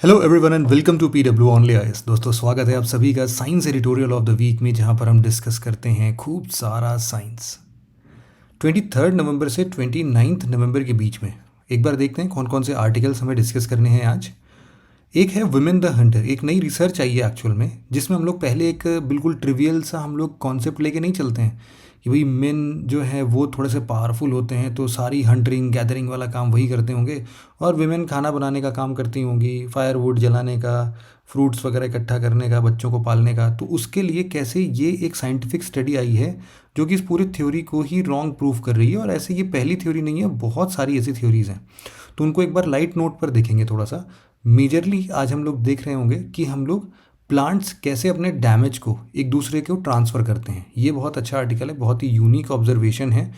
Hello everyone and welcome to PW only IAS. दोस्तों, स्वागत है आप सभी का science editorial of the week में, जहां पर हम डिस्कस करते हैं खूब सारा साइंस। 23 नवंबर से 29 नवंबर के बीच में एक बार देखते हैं कौन कौन से आर्टिकल्स हमें डिस्कस करने हैं आज। एक है वुमेन द हंटर। एक नई रिसर्च आई है एक्चुअल में, जिसमें हम लोग पहले एक बिल्कुल ट्रिवियल सा हम लोग कॉन्सेप्ट लेके नहीं चलते हैं कि भाई मेन जो है वो थोड़े से पावरफुल होते हैं तो सारी हंटरिंग गैदरिंग वाला काम वही करते होंगे, और विमेन खाना बनाने का काम करती होंगी, फायरवुड जलाने का, फ्रूट्स वगैरह इकट्ठा करने का, बच्चों को पालने का। तो उसके लिए कैसे ये एक साइंटिफिक स्टडी आई है जो कि इस पूरी थ्योरी को ही रॉन्ग प्रूफ कर रही है। और ऐसे ये पहली थ्योरी नहीं है, बहुत सारी ऐसी थ्योरीज हैं। तो उनको एक बार लाइट नोट पर देखेंगे थोड़ा सा। मेजरली आज हम लोग देख रहे होंगे कि हम लोग प्लांट्स कैसे अपने डैमेज को एक दूसरे को ट्रांसफ़र करते हैं। ये बहुत अच्छा आर्टिकल है, बहुत ही यूनिक ऑब्जर्वेशन है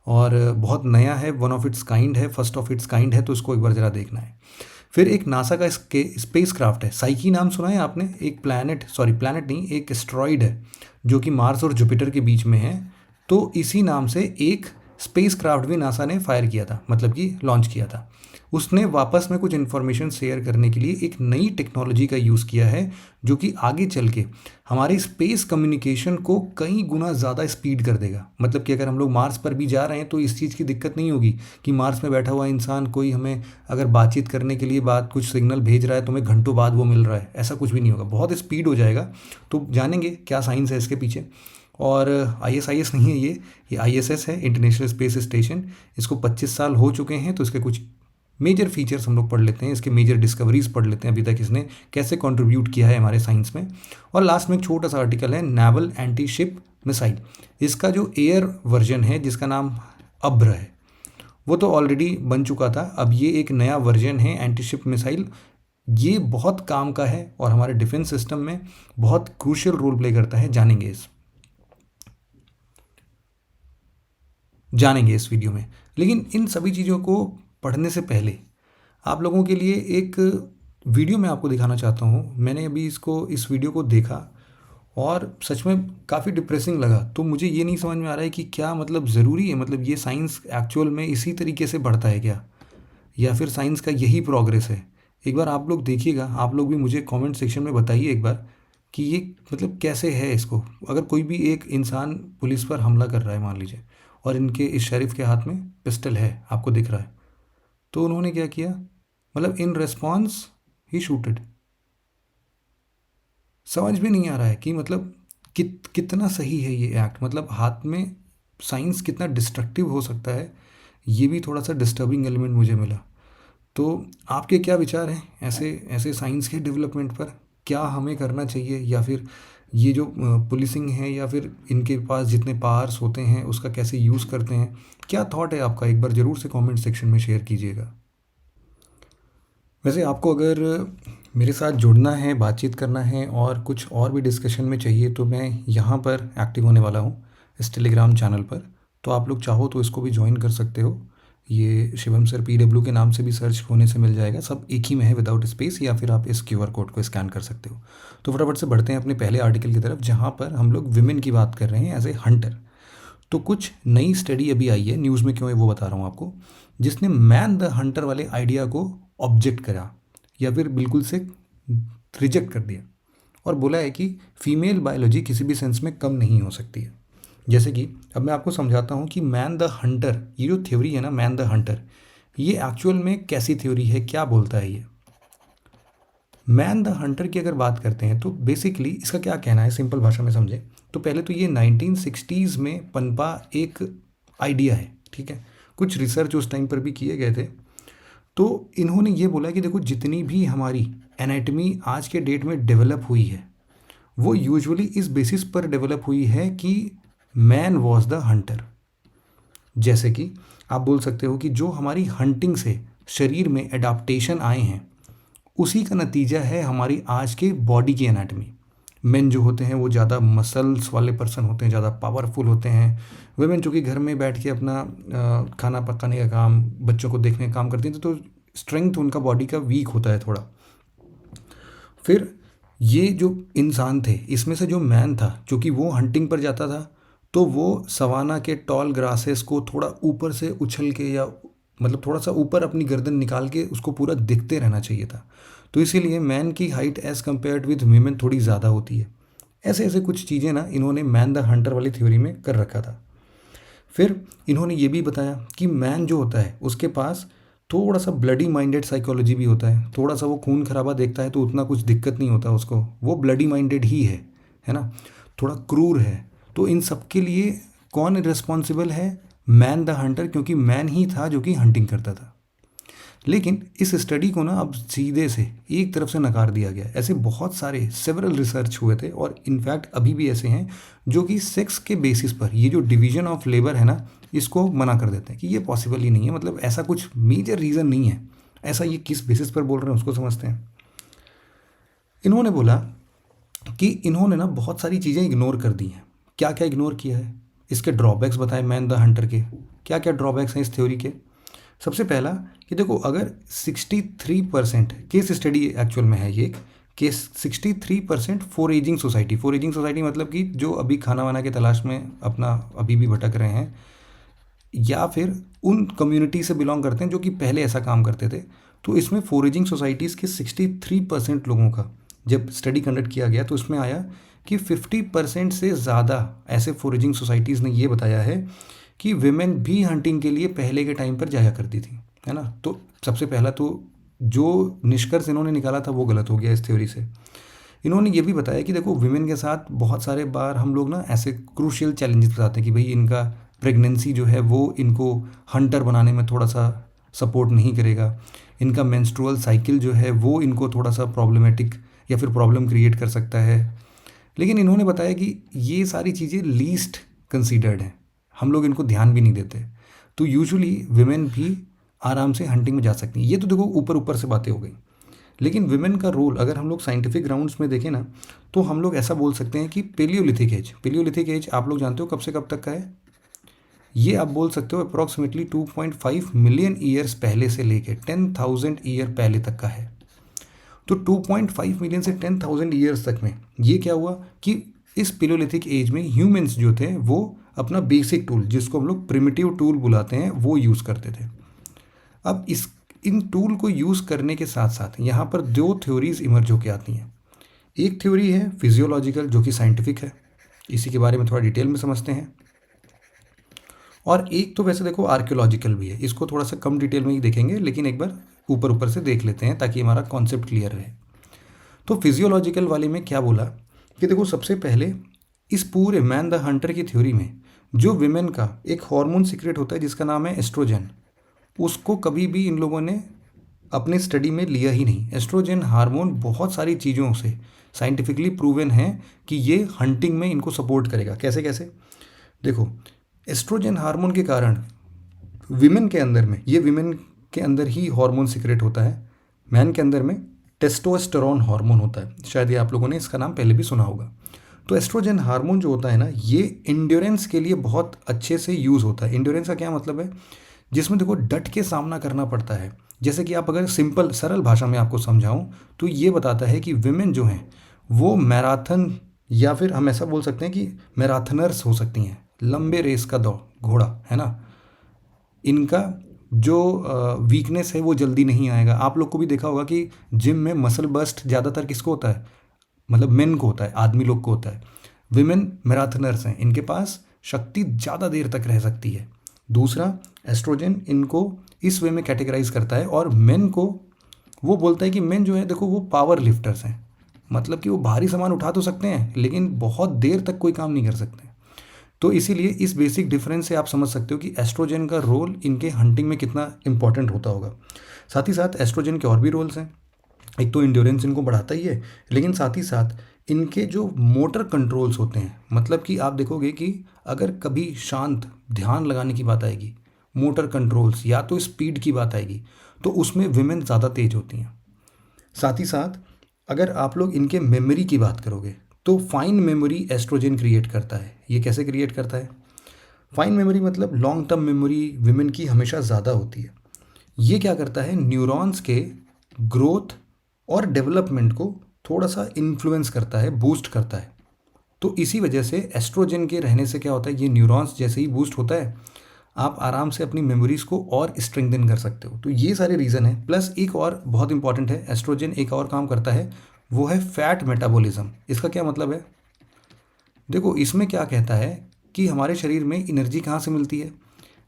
और बहुत नया है, वन ऑफ इट्स काइंड है, फर्स्ट ऑफ इट्स काइंड है। तो इसको एक बार ज़रा देखना है। फिर एक नासा का स्पेस क्राफ्ट है, साइकी नाम सुना है आपने? एक प्लैनेट नहीं, एक एस्ट्रॉइड है जो कि मार्स और जुपिटर के बीच में है। तो इसी नाम से एक स्पेस क्राफ्ट भी नासा ने फायर किया था, मतलब कि लॉन्च किया था। उसने वापस में कुछ इन्फॉर्मेशन शेयर करने के लिए एक नई टेक्नोलॉजी का यूज़ किया है, जो कि आगे चल के हमारे स्पेस कम्युनिकेशन को कई गुना ज़्यादा स्पीड कर देगा। मतलब कि अगर हम लोग मार्स पर भी जा रहे हैं तो इस चीज़ की दिक्कत नहीं होगी कि मार्स में बैठा हुआ इंसान कोई हमें अगर बातचीत करने के लिए बात कुछ सिग्नल भेज रहा है तो हमें घंटों बाद वो मिल रहा है, ऐसा कुछ भी नहीं होगा, बहुत स्पीड हो जाएगा। तो जानेंगे क्या साइंस है इसके पीछे। और ISIS नहीं है ये ISS है, इंटरनेशनल स्पेस स्टेशन। इसको 25 साल हो चुके हैं। तो इसके कुछ मेजर फीचर्स हम लोग पढ़ लेते हैं, इसके मेजर डिस्कवरीज पढ़ लेते हैं, अभी तक इसने कैसे कंट्रीब्यूट किया है हमारे साइंस में। और लास्ट में एक छोटा सा आर्टिकल है नेवल एंटी शिप मिसाइल। इसका जो एयर वर्जन है जिसका नाम अब्र है, वो तो ऑलरेडी बन चुका था। अब ये एक नया वर्जन है एंटी शिप मिसाइल। ये बहुत काम का है और हमारे डिफेंस सिस्टम में बहुत क्रूशियल रोल प्ले करता है। जानेंगे इस वीडियो में। लेकिन इन सभी चीज़ों को पढ़ने से पहले आप लोगों के लिए एक वीडियो मैं आपको दिखाना चाहता हूँ। मैंने अभी इस वीडियो को देखा और सच में काफ़ी डिप्रेसिंग लगा। तो मुझे ये नहीं समझ में आ रहा है कि क्या मतलब ज़रूरी है, मतलब ये साइंस एक्चुअल में इसी तरीके से बढ़ता है क्या, या फिर साइंस का यही प्रोग्रेस है। एक बार आप लोग देखिएगा, आप लोग भी मुझे कमेंट सेक्शन में बताइए एक बार कि ये मतलब कैसे है इसको। अगर कोई भी एक इंसान पुलिस पर हमला कर रहा है मान लीजिए, और इनके इस शरीफ के हाथ में पिस्टल है, आपको दिख रहा है, तो उन्होंने क्या किया, मतलब इन रेस्पॉन्स ही शूटेड। समझ में नहीं आ रहा है कि मतलब कितना सही है ये एक्ट। मतलब हाथ में साइंस कितना डिस्ट्रक्टिव हो सकता है, ये भी थोड़ा सा डिस्टर्बिंग एलिमेंट मुझे मिला। तो आपके क्या विचार हैं ऐसे ऐसे साइंस के डेवलपमेंट पर? क्या हमें करना चाहिए, या फिर ये जो पुलिसिंग है या फिर इनके पास जितने पावर्स होते हैं उसका कैसे यूज़ करते हैं? क्या थॉट है आपका? एक बार ज़रूर से कमेंट सेक्शन में शेयर कीजिएगा। वैसे आपको अगर मेरे साथ जुड़ना है, बातचीत करना है और कुछ और भी डिस्कशन में चाहिए, तो मैं यहाँ पर एक्टिव होने वाला हूँ इस टेलीग्राम चैनल पर। तो आप लोग चाहो तो इसको भी ज्वाइन कर सकते हो। ये शिवम सर PW के नाम से भी सर्च होने से मिल जाएगा, सब एक ही में है विदाउट स्पेस, या फिर आप इस QR कोड को स्कैन कर सकते हो। तो फटाफट से बढ़ते हैं अपने पहले आर्टिकल की तरफ, जहाँ पर हम लोग विमेन की बात कर रहे हैं एज ए हंटर। तो कुछ नई स्टडी अभी आई है, न्यूज़ में क्यों है वो बता रहा हूँ आपको, जिसने मैन द हंटर वाले आइडिया को ऑब्जेक्ट करा, या फिर बिल्कुल से रिजेक्ट कर दिया, और बोला है कि फीमेल बायोलॉजी किसी भी सेंस में कम नहीं हो सकती है। जैसे कि अब मैं आपको समझाता हूँ कि मैन द हंटर, ये जो थ्योरी है ना मैन द हंटर, ये एक्चुअल में कैसी थ्योरी है, क्या बोलता है ये। मैन द हंटर की अगर बात करते हैं तो बेसिकली इसका क्या कहना है, सिंपल भाषा में समझें तो पहले तो ये 1960s में पनपा एक आइडिया है, ठीक है। कुछ रिसर्च उस टाइम पर भी किए गए थे। तो इन्होंने ये बोला कि देखो, जितनी भी हमारी एनाटमी आज के डेट में डेवलप हुई है, वो यूजुअली इस बेसिस पर डेवलप हुई है कि मैन वॉज द हंटर। जैसे कि आप बोल सकते हो कि जो हमारी हंटिंग से शरीर में एडाप्टेशन आए हैं, उसी का नतीजा है हमारी आज के बॉडी की एनाटमी। मेन जो होते हैं वो ज़्यादा मसल्स वाले पर्सन होते हैं, ज़्यादा पावरफुल होते हैं। वुमेन जो कि घर में बैठ के अपना खाना पकाने का काम, बच्चों को देखने का काम करती हैं, तो स्ट्रेंथ उनका बॉडी का वीक होता है थोड़ा। फिर ये जो इंसान थे, इसमें से जो मैन था, जो कि वो हंटिंग पर जाता था, तो वो सवाना के टॉल ग्रासेस को थोड़ा ऊपर से उछल के, या मतलब थोड़ा सा ऊपर अपनी गर्दन निकाल के उसको पूरा दिखते रहना चाहिए था। तो इसीलिए मैन की height as compared with women थोड़ी ज़्यादा होती है। ऐसे ऐसे कुछ चीज़ें ना इन्होंने मैन द हंटर वाली थ्योरी में कर रखा था। फिर इन्होंने ये भी बताया कि मैन जो होता है उसके पास थोड़ा सा ब्लडी माइंडेड साइकोलॉजी भी होता है। थोड़ा सा वो खून खराबा देखता है तो उतना कुछ दिक्कत नहीं होता उसको, वो ब्लडी माइंडेड ही है ना, थोड़ा क्रूर है। तो इन सब के लिए कौन रिस्पॉन्सिबल है? मैन द हंटर, क्योंकि मैन ही था जो कि हंटिंग करता था। लेकिन इस स्टडी को ना अब सीधे से एक तरफ से नकार दिया गया। ऐसे बहुत सारे सेवरल रिसर्च हुए थे और इनफैक्ट अभी भी ऐसे हैं जो कि सेक्स के बेसिस पर ये जो डिवीजन ऑफ लेबर है ना, इसको मना कर देते हैं कि ये पॉसिबल ही नहीं है। मतलब ऐसा कुछ मेजर रीज़न नहीं है। ऐसा ये किस बेसिस पर बोल रहे हैं उसको समझते हैं। इन्होंने बोला कि इन्होंने ना बहुत सारी चीज़ें इग्नोर कर दी हैं। क्या क्या इग्नोर किया है, इसके ड्रॉबैक्स बताए मैन द हंटर के। क्या क्या ड्रॉबैक्स हैं इस थ्योरी के? सबसे पहला कि देखो, अगर 63% केस स्टडी एक्चुअल में है ये केस, 63% फॉर एजिंग सोसाइटी मतलब कि जो अभी खाना वाना की तलाश में अपना अभी भी भटक रहे हैं, या फिर उन कम्युनिटी से बिलोंग करते हैं जो कि पहले ऐसा काम करते थे। तो इसमें फॉरेजिंग सोसाइटीज़ के 63% लोगों का जब स्टडी कंडक्ट किया गया तो इसमें आया कि 50% से ज़्यादा ऐसे फॉरेजिंग सोसाइटीज़ ने ये बताया है कि विमेन भी हंटिंग के लिए पहले के टाइम पर जाया करती थी, है ना। तो सबसे पहला तो जो निष्कर्ष इन्होंने निकाला था वो गलत हो गया इस थ्योरी से। इन्होंने ये भी बताया कि देखो, विमेन के साथ बहुत सारे बार हम लोग ना ऐसे क्रूशियल चैलेंजेस बताते हैं कि भाई इनका प्रेगनेंसी जो है वो इनको हंटर बनाने में थोड़ा सा सपोर्ट नहीं करेगा, इनका मेंस्ट्रुअल साइकिल जो है वो इनको थोड़ा सा प्रॉब्लमेटिक या फिर प्रॉब्लम क्रिएट कर सकता है। लेकिन इन्होंने बताया कि ये सारी चीज़ें लीस्ट कंसीडर्ड हैं, हम लोग इनको ध्यान भी नहीं देते। तो यूजुअली विमेन भी आराम से हंटिंग में जा सकती हैं। ये तो देखो ऊपर ऊपर से बातें हो गई। लेकिन विमेन का रोल अगर हम लोग साइंटिफिक ग्राउंड्स में देखें ना, तो हम लोग ऐसा बोल सकते हैं कि पेलियोलिथिक एज आप लोग जानते हो कब से कब तक का है? ये आप बोल सकते हो अप्रॉक्सीमेटली 2.5 मिलियन ईयर्स पहले से लेके 10,000 ईयर पहले तक का है। तो 2.5 मिलियन से 10,000 ईयर्स तक में ये क्या हुआ कि इस पेलियोलिथिक एज में ह्यूमंस जो थे वो अपना बेसिक टूल, जिसको हम लोग प्रिमिटिव टूल बुलाते हैं, वो यूज़ करते थे। अब इन टूल को यूज़ करने के साथ साथ यहाँ पर दो थ्योरीज इमर्ज होकर आती हैं। एक थ्योरी है फिजियोलॉजिकल जो कि साइंटिफिक है, इसी के बारे में थोड़ा डिटेल में समझते हैं। और एक तो वैसे देखो आर्कियोलॉजिकल भी है, इसको थोड़ा सा कम डिटेल में ही देखेंगे, लेकिन एक बार ऊपर ऊपर से देख लेते हैं ताकि हमारा कॉन्सेप्ट क्लियर रहे। तो फिजियोलॉजिकल वाले में क्या बोला कि देखो, सबसे पहले इस पूरे मैन द हंटर की थ्योरी में जो विमेन का एक हार्मोन सीक्रेट होता है जिसका नाम है एस्ट्रोजन, उसको कभी भी इन लोगों ने अपने स्टडी में लिया ही नहीं। एस्ट्रोजन हार्मोन बहुत सारी चीज़ों से साइंटिफिकली प्रूवन है कि ये हंटिंग में इनको सपोर्ट करेगा। कैसे कैसे देखो, एस्ट्रोजन हार्मोन के कारण विमेन के अंदर में, ये विमेन के अंदर ही हार्मोन सीक्रेट होता है, मैन के अंदर में टेस्टोस्टेरोन हार्मोन होता है। शायद ये आप लोगों ने इसका नाम पहले भी सुना होगा। तो एस्ट्रोजन हार्मोन जो होता है ना, ये इंड्योरेंस के लिए बहुत अच्छे से यूज़ होता है। इंड्योरेंस का क्या मतलब है? जिसमें देखो डट के सामना करना पड़ता है। जैसे कि आप अगर सिंपल सरल भाषा में आपको समझाऊं तो ये बताता है कि विमेन जो हैं वो मैराथन, या फिर हम ऐसा बोल सकते हैं कि मैराथनर्स हो सकती हैं, लंबे रेस का दौड़ घोड़ा, है ना। इनका जो वीकनेस है वो जल्दी नहीं आएगा। आप लोग को भी देखा होगा कि जिम में मसल बस्ट ज़्यादातर किसको होता है? मतलब मेन को होता है, आदमी लोग को होता है। विमेन मैराथनर्स हैं, इनके पास शक्ति ज़्यादा देर तक रह सकती है। दूसरा, एस्ट्रोजन इनको इस वे में कैटेगराइज करता है, और मेन को वो बोलता है कि मेन जो है देखो वो पावर लिफ्टर्स हैं, मतलब कि वो भारी सामान उठा तो सकते हैं लेकिन बहुत देर तक कोई काम नहीं कर सकते। तो इसीलिए इस बेसिक डिफरेंस से आप समझ सकते हो कि एस्ट्रोजन का रोल इनके हंटिंग में कितना इंपॉर्टेंट होता होगा। साथ ही साथ एस्ट्रोजन के और भी रोल्स हैं। एक तो इंड्योरेंस इनको बढ़ाता ही है, लेकिन साथ ही साथ इनके जो मोटर कंट्रोल्स होते हैं, मतलब कि आप देखोगे कि अगर कभी शांत ध्यान लगाने की बात आएगी, मोटर कंट्रोल्स या तो स्पीड की बात आएगी, तो उसमें विमेन ज़्यादा तेज होती हैं। साथ ही साथ अगर आप लोग इनके मेमोरी की बात करोगे तो फाइन मेमोरी एस्ट्रोजन क्रिएट करता है। ये कैसे क्रिएट करता है? फाइन मेमोरी मतलब लॉन्ग टर्म मेमोरी विमेन की हमेशा ज़्यादा होती है। ये क्या करता है? न्यूरॉन्स के ग्रोथ और डेवलपमेंट को थोड़ा सा इन्फ्लुएंस करता है, बूस्ट करता है। तो इसी वजह से एस्ट्रोजन के रहने से क्या होता है, ये न्यूरॉन्स जैसे ही बूस्ट होता है, आप आराम से अपनी मेमोरीज को और स्ट्रेंथन कर सकते हो। तो ये सारे रीज़न है। प्लस एक और बहुत इंपॉर्टेंट है, एस्ट्रोजन एक और काम करता है, वो है फैट मेटाबॉलिज्म। इसका क्या मतलब है? देखो इसमें क्या कहता है कि हमारे शरीर में एनर्जी कहाँ से मिलती है?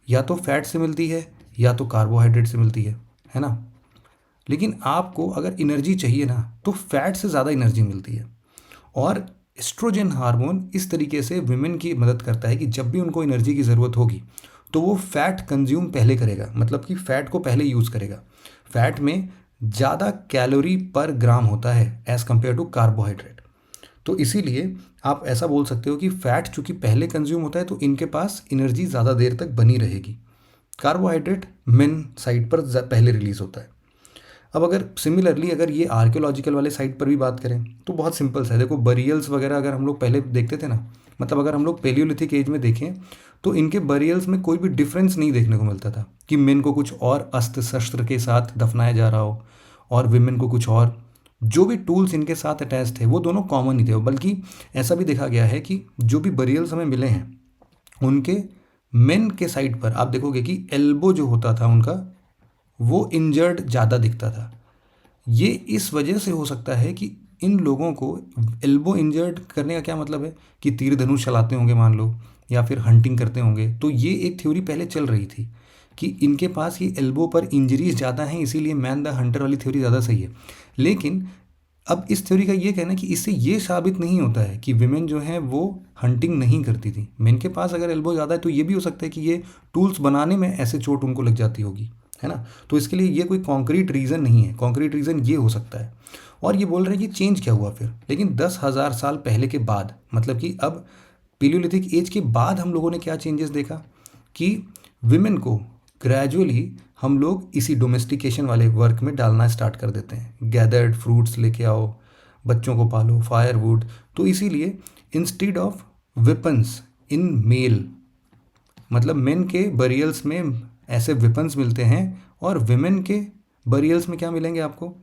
या तो फैट से मिलती है या तो कार्बोहाइड्रेट से मिलती है ना। लेकिन आपको अगर एनर्जी चाहिए ना तो फैट से ज़्यादा एनर्जी मिलती है। और एस्ट्रोजन हार्मोन इस तरीके से विमेन की मदद करता है कि जब भी उनको एनर्जी की ज़रूरत होगी तो वो फैट कंज्यूम पहले करेगा, मतलब कि फ़ैट को पहले यूज़ करेगा। फैट में ज़्यादा कैलोरी पर ग्राम होता है एज़ कम्पेयर टू कार्बोहाइड्रेट। तो इसीलिए आप ऐसा बोल सकते हो कि फ़ैट चूँकि पहले कंज्यूम होता है तो इनके पास एनर्जी ज़्यादा देर तक बनी रहेगी। कार्बोहाइड्रेट मेन साइड पर पहले रिलीज़ होता है। अब अगर सिमिलरली अगर ये आर्कियोलॉजिकल वाले साइड पर भी बात करें तो बहुत सिंपल सा है। देखो बरियल्स वगैरह अगर हम लोग पहले देखते थे ना, मतलब अगर हम लोग पेलियोलिथिक एज में देखें तो इनके बरियल्स में कोई भी डिफरेंस नहीं देखने को मिलता था कि मेन को कुछ और अस्त्र शस्त्र के साथ दफनाया जा रहा हो और विमेन को कुछ और। जो भी टूल्स इनके साथ अटैच थे वो दोनों कॉमन ही थे। बल्कि ऐसा भी देखा गया है कि जो भी बरियल्स हमें मिले हैं उनके मेन के साइड पर आप देखोगे कि एल्बो जो होता था उनका वो इंजर्ड ज़्यादा दिखता था। ये इस वजह से हो सकता है कि इन लोगों को एल्बो इंजर्ड करने का क्या मतलब है कि तीर धनुष चलाते होंगे मान लो, या फिर हंटिंग करते होंगे। तो ये एक थ्योरी पहले चल रही थी कि इनके पास ये एल्बो पर इंजरीज ज़्यादा हैं, इसीलिए मैन द हंटर वाली थ्योरी ज़्यादा सही है। लेकिन अब इस थ्योरी का ये कहना है कि इससे ये साबित नहीं होता है कि विमेन जो हैं वो हंटिंग नहीं करती थी। मेन के पास अगर एल्बो ज़्यादा है तो ये भी हो सकता है कि ये टूल्स बनाने में ऐसे चोट उनको लग जाती होगी, है ना। तो इसके लिए ये कोई कॉन्क्रीट रीज़न नहीं है। कॉन्क्रीट रीज़न ये हो सकता है। और ये बोल रहे हैं कि चेंज क्या हुआ फिर, लेकिन 10,000 साल पहले के बाद, मतलब कि अब पीलियोलिथिक एज के बाद हम लोगों ने क्या चेंजेस देखा कि विमेन को ग्रेजुअली हम लोग इसी डोमेस्टिकेशन वाले वर्क में डालना स्टार्ट कर देते हैं। गैदर्ड फ्रूट्स लेके आओ, बच्चों को पालो, फायरवुड। तो इसीलिए instead of weapons in male, मतलब मेन के बरियल्स में ऐसे वेपन्स मिलते हैं और विमेन के बरियल्स में क्या मिलेंगे आपको,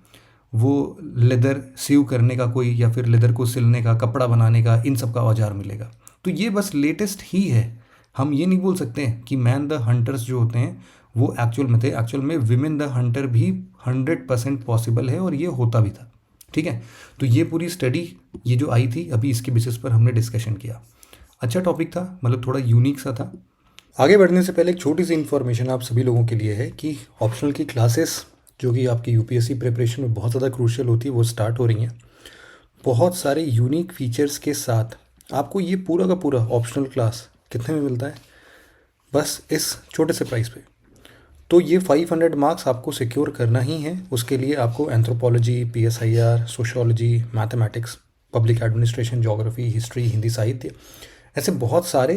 वो लेदर सीव करने का कोई, या फिर लेदर को सिलने का, कपड़ा बनाने का, इन सब का औजार मिलेगा। तो ये बस लेटेस्ट ही है। हम ये नहीं बोल सकते हैं कि मैन द हंटर्स जो होते हैं वो एक्चुअल में थे। एक्चुअल में विमेन द हंटर भी 100% पॉसिबल है और ये होता भी था। ठीक है। तो ये पूरी स्टडी ये जो आई थी अभी इसके बेसिस पर हमने डिस्कशन किया। अच्छा टॉपिक था, मतलब थोड़ा यूनिक सा था। आगे बढ़ने से पहले एक छोटी सी इन्फॉर्मेशन आप सभी लोगों के लिए है कि ऑप्शनल की क्लासेस जो कि आपकी यूपीएससी प्रिपरेशन में बहुत ज़्यादा क्रूशियल होती है वो स्टार्ट हो रही हैं। बहुत सारे यूनिक फीचर्स के साथ आपको ये पूरा का पूरा ऑप्शनल क्लास कितने में मिलता है? बस इस छोटे से प्राइस पे। तो ये 500 मार्क्स आपको सिक्योर करना ही है। उसके लिए आपको anthropology, PSIR, sociology, mathematics, public administration, geography, history, Hindi साहित्य, ऐसे बहुत सारे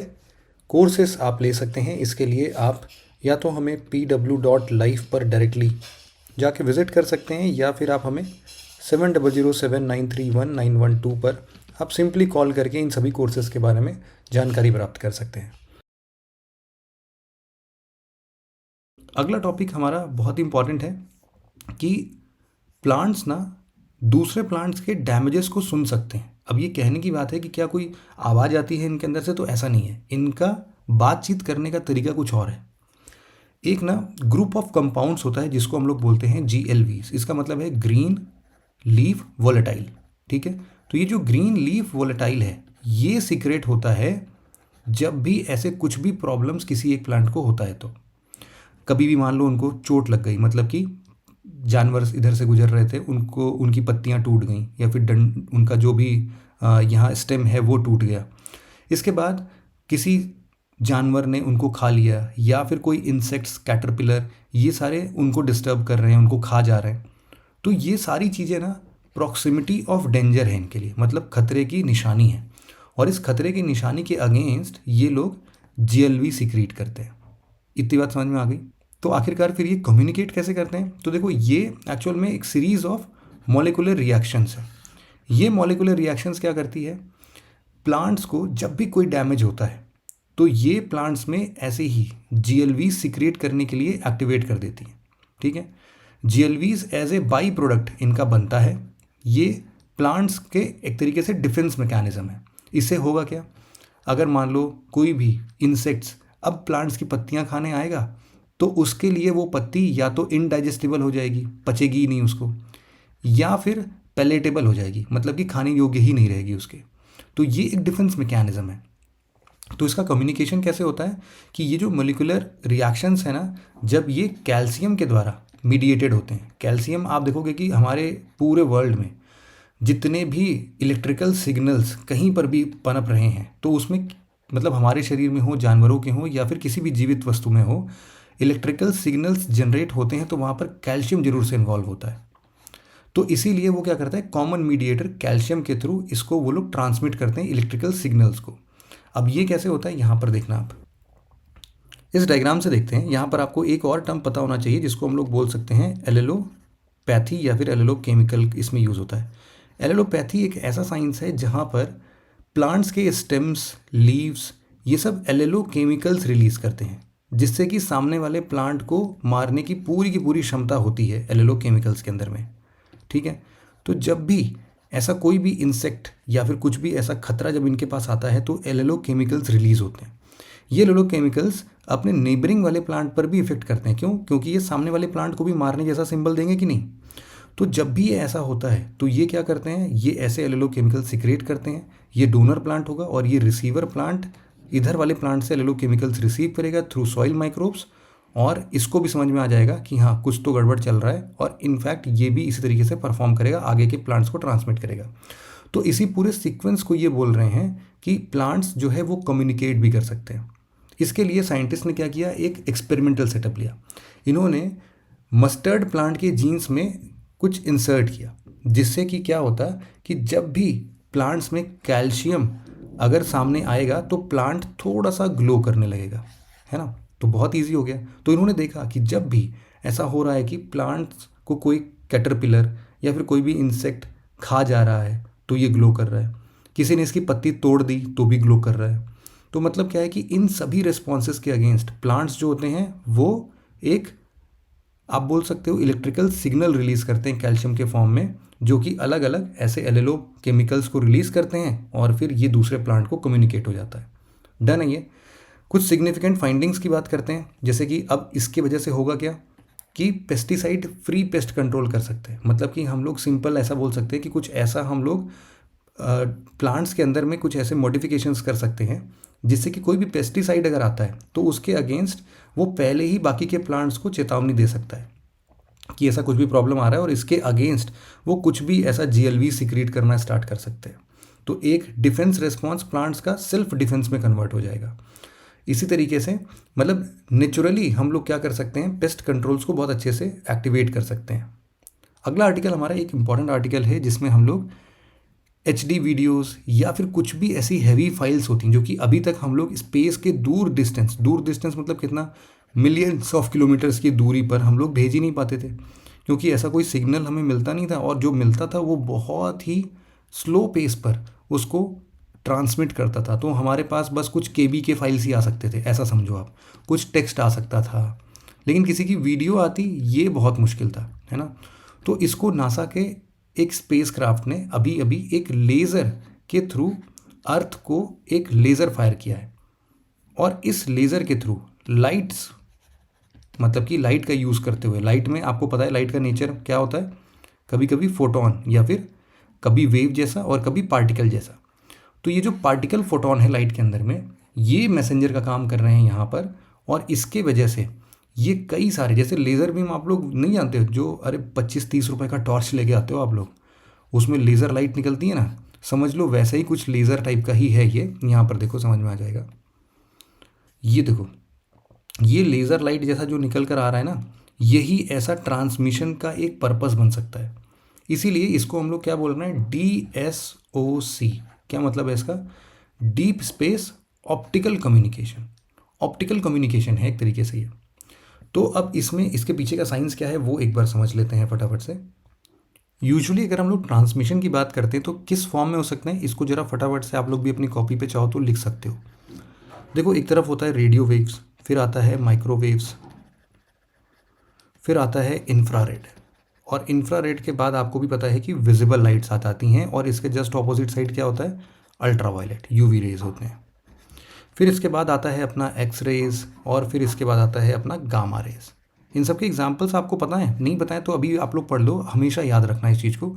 कोर्सेस आप ले सकते हैं। इसके लिए आप या तो हमें pw.life पर डायरेक्टली जाके विज़िट कर सकते हैं, या फिर आप हमें 7007931912 पर आप सिंपली कॉल करके इन सभी कोर्सेज़ के बारे में जानकारी प्राप्त कर सकते हैं। अगला टॉपिक हमारा बहुत इंपॉर्टेंट है कि प्लांट्स ना दूसरे प्लांट्स के डैमेजेस को सुन सकते हैं। अब ये कहने की बात है कि क्या कोई आवाज़ आती है इनके अंदर से, तो ऐसा नहीं है। इनका बातचीत करने का तरीका कुछ और है। एक ना ग्रुप ऑफ कंपाउंड्स होता है जिसको हम लोग बोलते हैं GLVs। इसका मतलब है ग्रीन लीफ वोलेटाइल। ठीक है। तो ये जो ग्रीन लीफ वोलेटाइल है ये सीक्रेट होता है जब भी ऐसे कुछ भी प्रॉब्लम्स किसी एक प्लांट को होता है। तो कभी भी मान लो उनको चोट लग गई, मतलब कि जानवर इधर से गुजर रहे थे, उनको उनकी पत्तियां टूट गई, या फिर डंड उनका जो भी यहाँ स्टेम है वो टूट गया। इसके बाद किसी जानवर ने उनको खा लिया, या फिर कोई इंसेक्ट्स, कैटरपिलर, ये सारे उनको डिस्टर्ब कर रहे हैं, उनको खा जा रहे हैं। तो ये सारी चीज़ें ना प्रॉक्सिमिटी ऑफ डेंजर है इनके लिए, मतलब खतरे की निशानी है। और इस खतरे की निशानी के अगेंस्ट ये लोग GLV सीक्रेट करते हैं। इतनी बात समझ में आ गई। तो आखिरकार फिर ये कम्युनिकेट कैसे करते हैं? तो देखो ये एक्चुअल में एक सीरीज़ ऑफ मॉलिकुलर रिएक्शंस है। ये मॉलिकुलर रिएक्शंस क्या करती है, प्लांट्स को जब भी कोई डैमेज होता है तो ये प्लांट्स में ऐसे ही GLV सीक्रेट करने के लिए एक्टिवेट कर देती है। ठीक है। GLVs as a by product इनका बनता है। ये प्लांट्स के एक तरीके से डिफेंस मैकेनिज्म है। इससे होगा क्या, अगर मान लो कोई भी इंसेक्ट्स अब प्लांट्स की पत्तियां खाने आएगा तो उसके लिए वो पत्ती या तो इनडाइजेस्टिबल हो जाएगी, पचेगी ही नहीं उसको, या फिर पैलेटेबल हो जाएगी, मतलब कि खाने योग्य ही नहीं रहेगी उसके। तो ये एक डिफेंस मैकेनिज्म है। तो इसका कम्युनिकेशन कैसे होता है कि ये जो मोलिकुलर रिएक्शंस है ना, जब ये कैल्शियम के द्वारा मीडिएटेड होते हैं। कैल्शियम आप देखोगे कि हमारे पूरे वर्ल्ड में जितने भी इलेक्ट्रिकल सिग्नल्स कहीं पर भी पनप रहे हैं तो उसमें, मतलब हमारे शरीर में हो, जानवरों के हो, या फिर किसी भी जीवित वस्तु में हो, इलेक्ट्रिकल सिग्नल्स जनरेट होते हैं तो वहाँ पर कैल्शियम जरूर से इन्वॉल्व होता है। तो इसीलिए वो क्या करता है, कॉमन मीडिएटर कैल्शियम के थ्रू इसको वो लोग ट्रांसमिट करते हैं इलेक्ट्रिकल सिग्नल्स को। अब ये कैसे होता है, यहाँ पर देखना आप इस डायग्राम से देखते हैं। यहाँ पर आपको एक और टर्म पता होना चाहिए जिसको हम लोग बोल सकते हैं एलेलोपैथी या फिर एलेलोकेमिकल, इसमें यूज़ होता है। एलेलोपैथी एक ऐसा साइंस है जहाँ पर प्लांट्स के स्टेम्स, लीव्स, ये सब एलेलोकेमिकल्स रिलीज करते हैं, जिससे कि सामने वाले प्लांट को मारने की पूरी क्षमता होती है एलेलोकेमिकल्स के अंदर में। ठीक है, तो जब भी ऐसा कोई भी इंसेक्ट या फिर कुछ भी ऐसा खतरा जब इनके पास आता है तो एलेलोकेमिकल्स रिलीज होते हैं। ये एलेलोकेमिकल्स अपने नेबरिंग वाले प्लांट पर भी इफेक्ट करते हैं। क्यों? क्योंकि ये सामने वाले प्लांट को भी मारने जैसा सिंबल देंगे कि नहीं। तो जब भी ये ऐसा होता है तो ये क्या करते हैं, ये ऐसे एलेलोकेमिकल सिक्रेट करते हैं। ये डोनर प्लांट होगा और ये रिसीवर प्लांट इधर वाले प्लांट से एलेलोकेमिकल्स रिसीव करेगा थ्रू सॉइल माइक्रोब्स, और इसको भी समझ में आ जाएगा कि हाँ कुछ तो गड़बड़ चल रहा है, और इनफैक्ट ये भी इसी तरीके से परफॉर्म करेगा, आगे के प्लांट्स को ट्रांसमिट करेगा। तो इसी पूरे सीक्वेंस को ये बोल रहे हैं कि प्लांट्स जो है वो कम्युनिकेट भी कर सकते हैं। इसके लिए साइंटिस्ट ने क्या किया, एक एक्सपेरिमेंटल सेटअप लिया। इन्होंने मस्टर्ड प्लांट के जीन्स में कुछ इंसर्ट किया, जिससे कि क्या होता कि जब भी प्लांट्स में कैल्शियम अगर सामने आएगा तो प्लांट थोड़ा सा ग्लो करने लगेगा, है ना। तो बहुत इजी हो गया। तो इन्होंने देखा कि जब भी ऐसा हो रहा है कि प्लांट्स को कोई कैटरपिलर या फिर कोई भी इंसेक्ट खा जा रहा है तो ये ग्लो कर रहा है, किसी ने इसकी पत्ती तोड़ दी तो भी ग्लो कर रहा है। तो मतलब क्या है कि इन सभी रिस्पॉन्सेस के अगेंस्ट प्लांट्स जो होते हैं वो एक, आप बोल सकते हो, इलेक्ट्रिकल सिग्नल रिलीज करते हैं कैल्शियम के फॉर्म में, जो कि अलग अलग ऐसे एलेलो केमिकल्स को रिलीज करते हैं और फिर ये दूसरे प्लांट को कम्युनिकेट हो जाता है। डन है ये। कुछ सिग्निफिकेंट फाइंडिंग्स की बात करते हैं, जैसे कि अब इसकी वजह से होगा क्या कि पेस्टिसाइड फ्री पेस्ट कंट्रोल कर सकते हैं। मतलब कि हम लोग सिंपल ऐसा बोल सकते हैं कि कुछ ऐसा हम लोग प्लांट्स के अंदर में कुछ ऐसे मॉडिफिकेशंस कर सकते हैं जिससे कि कोई भी पेस्टिसाइड अगर आता है तो उसके अगेंस्ट वो पहले ही बाकी के प्लांट्स को चेतावनी दे सकता है कि ऐसा कुछ भी प्रॉब्लम आ रहा है, और इसके अगेंस्ट वो कुछ भी ऐसा जीएलवी सिक्रीट करना स्टार्ट कर सकते हैं। तो एक डिफेंस रिस्पॉन्स प्लांट्स का सेल्फ डिफेंस में कन्वर्ट हो जाएगा। इसी तरीके से मतलब नेचुरली हम लोग क्या कर सकते हैं, पेस्ट कंट्रोल्स को बहुत अच्छे से एक्टिवेट कर सकते हैं। अगला आर्टिकल हमारा एक इंपॉर्टेंट आर्टिकल है जिसमें हम लोग HD वीडियोस या फिर कुछ भी ऐसी हैवी फाइल्स होती हैं जो कि अभी तक हम लोग स्पेस के दूर डिस्टेंस मतलब कितना, मिलियंस ऑफ किलोमीटर्स की दूरी पर हम लोग भेज ही नहीं पाते थे, क्योंकि ऐसा कोई सिग्नल हमें मिलता नहीं था, और जो मिलता था वो बहुत ही स्लो पेस पर उसको ट्रांसमिट करता था। तो हमारे पास बस कुछ KB के फाइल्स ही आ सकते थे, ऐसा समझो आप, कुछ टेक्स्ट आ सकता था, लेकिन किसी की वीडियो आती ये बहुत मुश्किल था, है ना। तो इसको नासा के एक स्पेस क्राफ्ट ने अभी अभी एक लेज़र के थ्रू अर्थ को एक लेज़र फायर किया है, और इस लेज़र के थ्रू लाइट्स, मतलब कि लाइट का यूज़ करते हुए, लाइट में आपको पता है लाइट का नेचर क्या होता है, कभी कभी फोटोन या फिर कभी वेव जैसा और कभी पार्टिकल जैसा। तो ये जो पार्टिकल फोटोन है लाइट के अंदर में, ये मैसेंजर का काम कर रहे हैं यहाँ पर, और इसके वजह से ये कई सारे, जैसे लेज़र बीम आप लोग नहीं जानते हो, जो अरे 25-30 रुपए का टॉर्च लेके आते हो आप लोग, उसमें लेज़र लाइट निकलती है ना, समझ लो वैसा ही कुछ लेज़र टाइप का ही है ये। यहाँ पर देखो, समझ में आ जाएगा। ये देखो, ये लेज़र लाइट जैसा जो निकल कर आ रहा है ना, यही ऐसा ट्रांसमिशन का एक पर्पस बन सकता है। इसीलिए इसको हम लोग क्या बोल रहे हैं, DSOC। क्या मतलब है इसका, deep space optical communication. Optical communication है एक तरीके से ये। तो अब इसमें इसके पीछे का साइंस क्या है वो एक बार समझ लेते हैं फटाफट से। यूजुअली अगर हम लोग ट्रांसमिशन की बात करते हैं तो किस फॉर्म में हो सकते हैं, इसको जरा फटाफट से आप लोग भी अपनी कॉपी पे चाहो तो लिख सकते हो। देखो, एक तरफ होता है रेडियो वेव्स, फिर आता है माइक्रोवेव्स, फिर आता है इंफ्रारेड, और इंफ्रारेड के बाद आपको भी पता है कि विजिबल लाइट्स आ जाती हैं, और इसके जस्ट ऑपोजिट साइड क्या होता है, अल्ट्रावायलेट, UV रेज होते हैं। फिर इसके बाद आता है अपना एक्स रेज, और फिर इसके बाद आता है अपना गामा रेज। इन सब के एग्जाम्पल्स आपको पता है? नहीं पता है तो अभी आप लोग पढ़ लो, हमेशा याद रखना इस चीज़ को।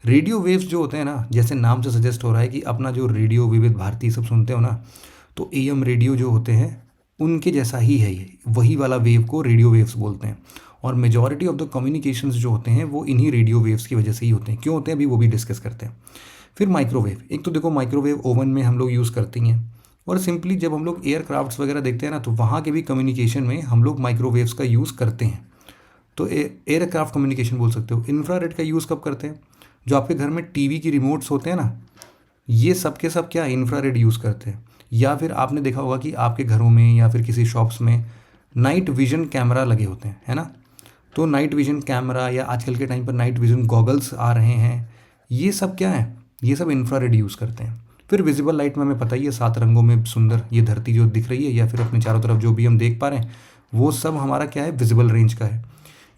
रेडियो वेव्स जो होते हैं ना, जैसे नाम से सजेस्ट हो रहा है कि अपना जो रेडियो विविध भारती सब सुनते हो ना, तो एएम रेडियो जो होते हैं उनके जैसा ही है ये, वही वाला वेव को रेडियो वेव्स बोलते हैं। और मेजॉरिटी ऑफ द कम्युनिकेशंस जो होते हैं वो इन्हीं रेडियो वेव्स की वजह से ही होते हैं। क्यों होते हैं अभी वो भी डिस्कस करते हैं। फिर माइक्रोवेव, एक तो देखो माइक्रोवेव ओवन में हम लोग यूज़ करती हैं, और सिंपली जब हम लोग एयरक्राफ्ट्स वगैरह देखते हैं ना, तो वहाँ के भी कम्युनिकेशन में हम लोग माइक्रोवेव्स का यूज़ करते हैं। तो एयरक्राफ्ट कम्युनिकेशन बोल सकते हो। इंफ्रारेड का यूज़ कब करते हैं? जो आपके घर में टीवी की रिमोट्स होते हैं ना, ये सब के सब क्या इंफ्रारेड यूज़ करते हैं। या फिर आपने देखा होगा कि आपके घरों में या फिर किसी शॉप्स में नाइट विजन कैमरा लगे होते हैं, है ना। तो नाइट विजन कैमरा या आजकल के टाइम पर नाइट विजन गॉगल्स आ रहे हैं, ये सब क्या है? ये सब इंफ्रारेड यूज़ करते हैं। फिर विजिबल लाइट में हमें पता ही है, 7 रंगों में सुंदर ये धरती जो दिख रही है या फिर अपने चारों तरफ जो भी हम देख पा रहे हैं, वो सब हमारा क्या है? विजिबल रेंज का है।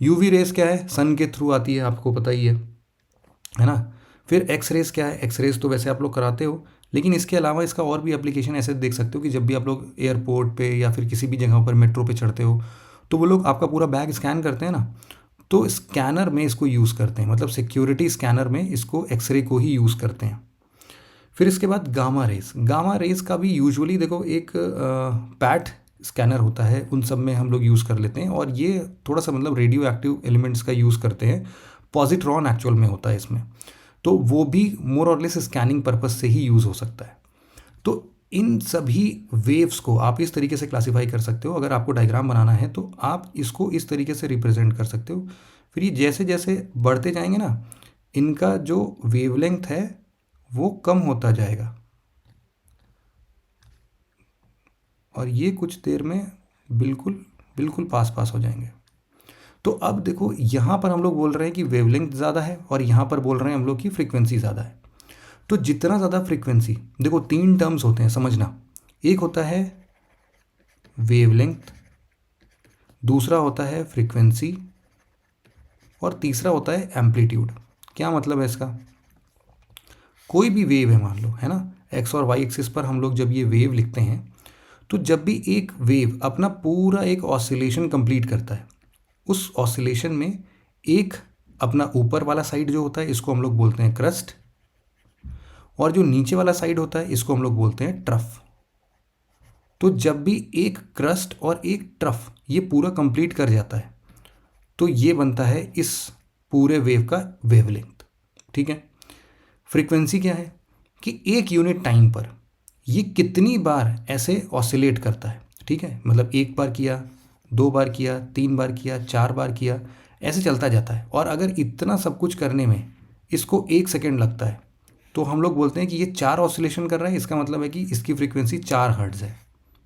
यूवी रेस क्या है? सन के थ्रू आती है, आपको पता ही है ना। फिर एक्स रेस क्या है? एक्स रेस तो वैसे आप लोग कराते हो, लेकिन इसके अलावा इसका और भी एप्लीकेशन ऐसे देख सकते हो कि जब भी आप लोग एयरपोर्ट पे या फिर किसी भी जगह पर मेट्रो पे चढ़ते हो, तो वो लोग आपका पूरा बैग स्कैन करते हैं ना, तो स्कैनर में इसको यूज़ करते हैं, मतलब सिक्योरिटी स्कैनर में इसको एक्सरे को ही यूज़ करते हैं। फिर इसके बाद गामा रेस। गामा रेस का भी यूजुअली देखो एक पैट स्कैनर होता है, उन सब में हम लोग यूज़ कर लेते हैं, और ये थोड़ा सा मतलब रेडियो एक्टिव एलिमेंट्स का यूज़ करते हैं। पॉजिट्रॉन एक्चुअल में होता है इसमें, तो वो भी मोर और लेस स्कैनिंग पर्पस से ही यूज़ हो सकता है। तो इन सभी वेव्स को आप इस तरीके से क्लासीफाई कर सकते हो। अगर आपको डायग्राम बनाना है तो आप इसको इस तरीके से रिप्रेजेंट कर सकते हो। फिर ये जैसे जैसे बढ़ते जाएंगे ना, इनका जो वेवलेंथ है वो कम होता जाएगा, और ये कुछ देर में बिल्कुल बिल्कुल पास पास हो जाएंगे। तो अब देखो यहाँ पर हम लोग बोल रहे हैं कि वेवलेंथ ज़्यादा है, और यहाँ पर बोल रहे हैं हम लोग कि फ्रीक्वेंसी ज़्यादा है। तो जितना ज़्यादा फ्रीक्वेंसी, देखो 3 टर्म्स होते हैं समझना। एक होता है वेवलेंथ, दूसरा होता है फ्रीक्वेंसी, और तीसरा होता है एम्पलीट्यूड। क्या मतलब है इसका? कोई भी वेव है मान लो, है ना, एक्स और वाई एक्सिस पर हम लोग जब ये वेव लिखते हैं, तो जब भी एक वेव अपना पूरा एक ऑसिलेशन कंप्लीट करता है, उस ऑसिलेशन में एक अपना ऊपर वाला साइड जो होता है इसको हम लोग बोलते हैं क्रस्ट, और जो नीचे वाला साइड होता है इसको हम लोग बोलते हैं ट्रफ। तो जब भी एक क्रस्ट और एक ट्रफ ये पूरा कंप्लीट कर जाता है, तो ये बनता है इस पूरे वेव का वेवलेंथ। ठीक है। फ्रीक्वेंसी क्या है? कि एक यूनिट टाइम पर ये कितनी बार ऐसे ऑसिलेट करता है। ठीक है, मतलब एक बार किया, 2 बार किया, 3 बार किया, 4 बार किया, ऐसे चलता जाता है। और अगर इतना सब कुछ करने में इसको 1 सेकेंड लगता है, तो हम लोग बोलते हैं कि ये 4 ऑसिलेशन कर रहा है। इसका मतलब है कि इसकी फ्रीक्वेंसी 4 हर्ट्ज़ है।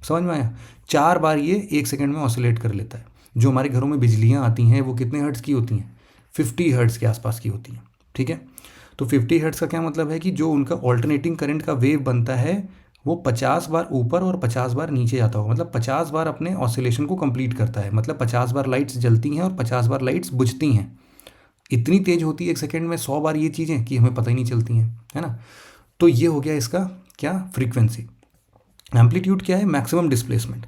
समझ में आया? 4 बार ये 1 सेकेंड में ऑसिलेट कर लेता है। जो हमारे घरों में बिजलियाँ आती हैं वो कितने हर्ट्ज़ की होती हैं? 50 हर्ट्ज़ के आसपास की होती हैं। ठीक है, तो 50 हर्ट्ज़ का क्या मतलब है कि जो उनका ऑल्टरनेटिंग करंट का वेव बनता है वो 50 बार ऊपर और 50 बार नीचे जाता होगा, मतलब 50 बार अपने ऑसिलेशन को कंप्लीट करता है। मतलब 50 बार लाइट्स जलती हैं और 50 बार लाइट्स बुझती हैं। इतनी तेज होती है 1 सेकेंड में 100 बार ये चीज़ें कि हमें पता ही नहीं चलती हैं, है ना। तो ये हो गया इसका क्या? फ्रीक्वेंसी। एम्पलीट्यूड क्या है? मैक्सिमम डिस्प्लेसमेंट,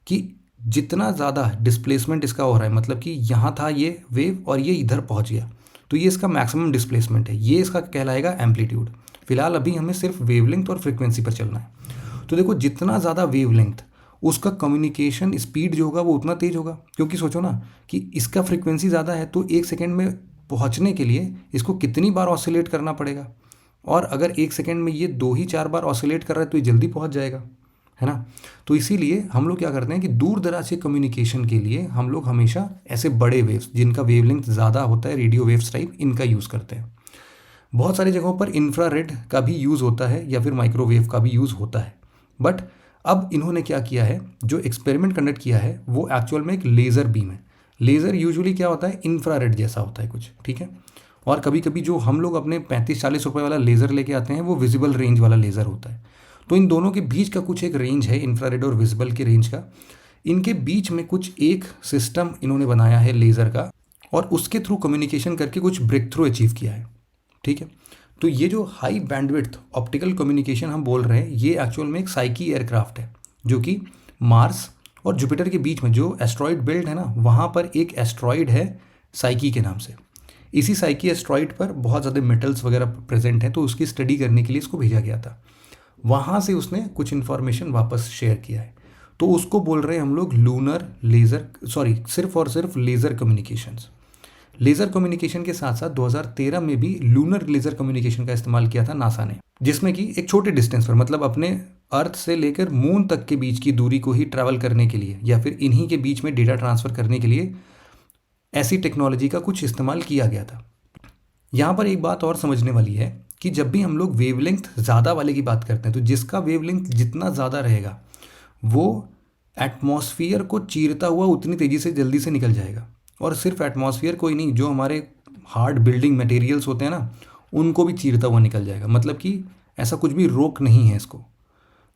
कि जितना ज़्यादा डिस्प्लेसमेंट इसका हो रहा है, मतलब कि यहाँ था ये वेव और ये इधर पहुँच गया, तो ये इसका मैक्सिमम डिस्प्लेसमेंट है, ये इसका कहलाएगा एम्पलीट्यूड। फिलहाल अभी हमें सिर्फ वेवलेंथ और फ्रीक्वेंसी पर चलना है। तो देखो जितना ज़्यादा वेवलेंथ, उसका कम्युनिकेशन स्पीड जो होगा वो उतना तेज होगा। क्योंकि सोचो ना कि इसका फ्रीक्वेंसी ज़्यादा है, तो 1 सेकेंड में पहुँचने के लिए इसको कितनी बार ऑसिलेट करना पड़ेगा, और अगर 1 सेकेंड में ये 2 ही 4 बार ऑसिलेट कर रहा है तो ये जल्दी पहुँच जाएगा, है ना। तो इसीलिए हम लोग क्या करते हैं कि दूर दराज से कम्युनिकेशन के लिए हम लोग हमेशा ऐसे बड़े वेव्स जिनका वेवलेंथ ज़्यादा होता है, रेडियो वेव्स टाइप, इनका यूज़ करते हैं। बहुत सारी जगहों पर इंफ्रारेड का भी यूज़ होता है या फिर माइक्रोवेव का भी यूज़ होता है। बट अब इन्होंने क्या किया है, जो एक्सपेरिमेंट कंडक्ट किया है वो एक्चुअल में एक लेज़र बीम है। लेज़र यूजुअली क्या होता है? इंफ्रारेड जैसा होता है कुछ, ठीक है। और कभी कभी जो हम लोग अपने 35-40 रुपये वाला लेज़र लेके आते हैं वो विजिबल रेंज वाला लेज़र होता है। तो इन दोनों के बीच का कुछ एक रेंज है, इंफ्रारेड और विजिबल के रेंज का। इनके बीच में कुछ एक सिस्टम इन्होंने बनाया है लेज़र का, और उसके थ्रू कम्युनिकेशन करके कुछ ब्रेक थ्रू अचीव किया है। ठीक है, तो ये जो हाई बैंडविड्थ ऑप्टिकल कम्युनिकेशन हम बोल रहे हैं, ये एक्चुअल में एक साइकी एयरक्राफ्ट है जो कि मार्स और जुपिटर के बीच में जो एस्ट्रॉयड बेल्ट है ना, वहाँ पर एक एस्ट्रॉयड है साइकी के नाम से। इसी साइकी एस्ट्रॉयड पर बहुत ज़्यादा मेटल्स वगैरह प्रेजेंट हैं, तो उसकी स्टडी करने के लिए इसको भेजा गया था। वहाँ से उसने कुछ इन्फॉर्मेशन वापस शेयर किया है, तो उसको बोल रहे हैं हम लोग लूनर लेज़र, सॉरी सिर्फ और सिर्फ लेज़र कम्युनिकेशंस। लेज़र कम्युनिकेशन के साथ साथ 2013 में भी लूनर लेज़र कम्युनिकेशन का इस्तेमाल किया था नासा ने, जिसमें कि एक छोटे डिस्टेंस पर, मतलब अपने अर्थ से लेकर मून तक के बीच की दूरी को ही ट्रैवल करने के लिए या फिर इन्हीं के बीच में डेटा ट्रांसफ़र करने के लिए ऐसी टेक्नोलॉजी का कुछ इस्तेमाल किया गया था। यहाँ पर एक बात और समझने वाली है कि जब भी हम लोग वेवलेंथ ज़्यादा वाले की बात करते हैं, तो जिसका वेवलेंथ जितना ज़्यादा रहेगा वो एटमॉस्फियर को चीरता हुआ उतनी तेज़ी से जल्दी से निकल जाएगा। और सिर्फ एटमॉस्फियर को ही नहीं, जो हमारे हार्ड बिल्डिंग मटेरियल्स होते हैं ना, उनको भी चीरता हुआ निकल जाएगा। मतलब कि ऐसा कुछ भी रोक नहीं है इसको।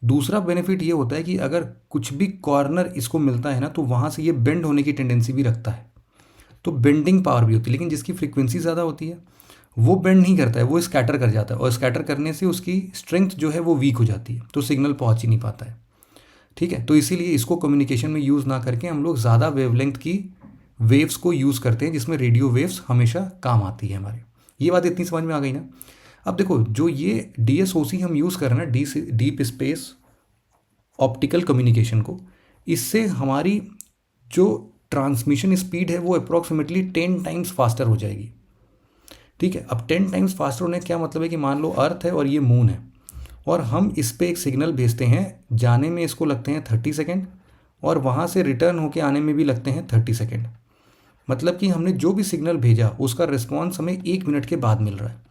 दूसरा बेनिफिट ये होता है कि अगर कुछ भी कॉर्नर इसको मिलता है ना, तो वहाँ से ये बेंड होने की टेंडेंसी भी रखता है, तो बेंडिंग पावर भी होती है। लेकिन जिसकी फ्रीक्वेंसी ज़्यादा होती है वो बेंड नहीं करता है, वो स्कैटर कर जाता है, और स्कैटर करने से उसकी स्ट्रेंथ जो है वो वीक हो जाती है, तो सिग्नल पहुँच ही नहीं पाता है। ठीक है, तो इसीलिए इसको कम्युनिकेशन में यूज़ ना करके हम लोग ज़्यादा वेवलेंथ की वेव्स को यूज़ करते हैं, जिसमें रेडियो वेव्स हमेशा काम आती है हमारे। ये बात इतनी समझ में आ गई ना। अब देखो, जो ये DSOC हम यूज़ कर रहे हैं ना, डीप स्पेस ऑप्टिकल कम्युनिकेशन को, इससे हमारी जो ट्रांसमिशन स्पीड है वो अप्रॉक्सीमेटली 10 टाइम्स फास्टर हो जाएगी। ठीक है, अब 10 टाइम्स फास्टर होने का क्या मतलब है कि मान लो अर्थ है और ये मून है, और हम इस पर एक सिग्नल भेजते हैं, जाने में इसको लगते हैं 30 सेकेंड, और वहाँ से रिटर्न होके आने में भी लगते हैं 30 सेकेंड। मतलब कि हमने जो भी सिग्नल भेजा उसका रिस्पॉन्स हमें 1 मिनट के बाद मिल रहा है।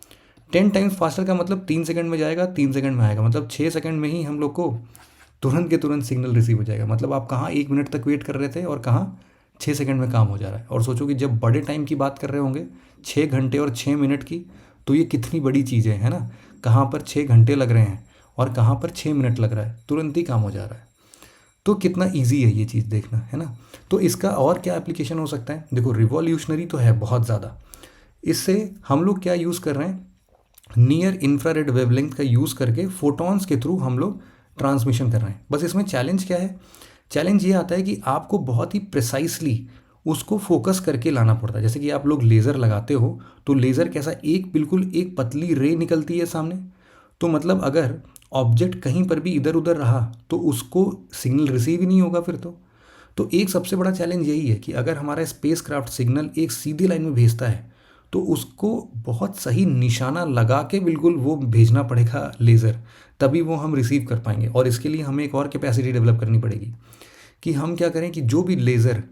10 टाइम्स फास्टर का मतलब 3 सेकंड में जाएगा, 3 सेकंड में आएगा, मतलब 6 सेकंड में ही हम लोग को तुरंत के तुरंत सिग्नल रिसीव हो जाएगा। मतलब आप कहाँ 1 मिनट तक वेट कर रहे थे और कहाँ 6 सेकंड में काम हो जा रहा है। और सोचो कि जब बड़े टाइम की बात कर रहे होंगे, 6 घंटे और 6 मिनट की, तो ये कितनी बड़ी चीज़ है ना। कहाँ पर 6 घंटे लग रहे हैं और कहाँ पर 6 मिनट लग रहा है, तुरंत ही काम हो जा रहा है। तो कितना ईजी है ये चीज़ देखना, है ना। तो इसका और क्या एप्लीकेशन हो सकता है, देखो रिवॉल्यूशनरी तो है बहुत ज़्यादा। इससे हम लोग क्या यूज़ कर रहे हैं, नियर इंफ्रारेड वेवलेंथ का यूज़ करके फोटॉन्स के थ्रू हम लोग ट्रांसमिशन कर रहे हैं। बस इसमें चैलेंज क्या है, चैलेंज ये आता है कि आपको बहुत ही प्रिसाइसली उसको फोकस करके लाना पड़ता है। जैसे कि आप लोग लेज़र लगाते हो, तो लेज़र कैसा, एक बिल्कुल एक पतली रे निकलती है सामने, तो मतलब अगर ऑब्जेक्ट कहीं पर भी इधर उधर रहा तो उसको सिग्नल रिसीव ही नहीं होगा फिर तो एक सबसे बड़ा चैलेंज यही है कि अगर हमारा स्पेसक्राफ्ट सिग्नल एक सीधी लाइन में भेजता है, तो उसको बहुत सही निशाना लगा के बिल्कुल वो भेजना पड़ेगा लेज़र, तभी वो हम रिसीव कर पाएंगे। और इसके लिए हमें एक और कैपेसिटी डेवलप करनी पड़ेगी कि हम क्या करें कि जो भी लेज़र